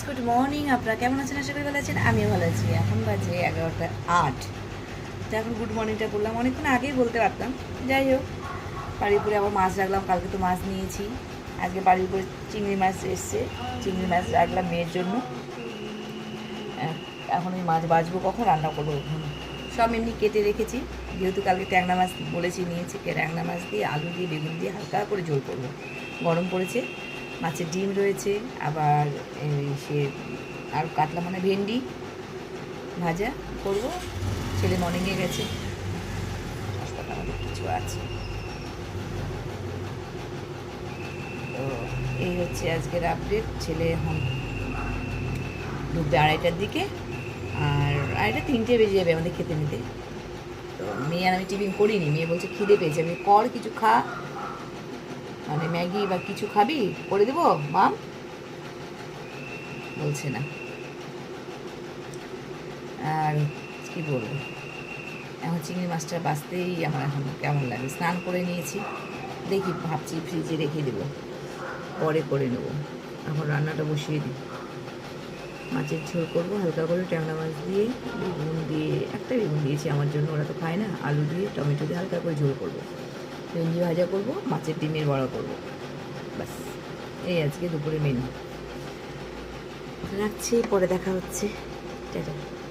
Good morning. আপনারা কেমন আছেন? আশা করি ভালো আছেন। আমিও ভালো আছি। এখন বাজে 11টা 8। তো এখন গুড মর্নিংটা করলাম, অনেকক্ষণ আগেই বলতে পারতাম। যাই হোক, বাড়ির উপরে আবার মাছ রাখলাম। কালকে তো মাছ নিয়েছি, আজকে বাড়ির উপরে চিংড়ি মাছ এসছে। চিংড়ি মাছ রাখলাম মেয়ের জন্য। এখন ওই মাছ বাছবো, কখন রান্না করবো ওখানে। সব এমনি কেটে রেখেছি, যেহেতু কালকে ট্যাংরা মাছ বলেছি নিয়েছি। ট্যাংরা মাছ দিয়ে আলু দিয়ে বেগুন দিয়ে হালকা করে ঝোল করবো। গরম পড়েছে, মাছের ডিম রয়েছে, আবার সে আর কাতলা মানে ভেন্ডি ভাজা করব। ছেলে মর্নিংয়ে গেছে, হাসপাতাল আমাদের কিছু আছে। তো এই হচ্ছে আজকের আপডেট। ছেলে এখন ঢুকবে 2:30টার দিকে, আর 2:30-3টে বেজে যাবে আমাদের খেতে নিতে। তো মেয়ে আর আমি টিফিন করিনি, মেয়ে বলছে খিদে পেয়েছে। আমি কর কিছু খা, মানে ম্যাগি বা কিছু খাবি করে দেবো মাম, বলছে না। আর কি বলবো, এখন চিংড়ি মাছটা বাঁচতেই আমার এখন কেমন লাগে। স্নান করে নিয়েছি, দেখি ভাবছি ফ্রিজে রেখে দেবো, পরে করে নেবো। এখন রান্নাটা বসিয়ে দিই। মাছের ঝোল করবো হালকা করে ট্যাংরা মাছ দিয়ে, বেগুন দিয়ে, একটা বেগুন দিয়েছি আমার জন্য, ওরা তো খায় না। আলু দিয়ে টমেটো দিয়ে হালকা করে ঝোল করবো, ভেন্ডি ভাজা করবো, মাছের ডিমের বড়া করবো। ব্যাস, এই আজকে দুপুরে মেনু। রাখছি, পরে দেখা হচ্ছে। টাটা।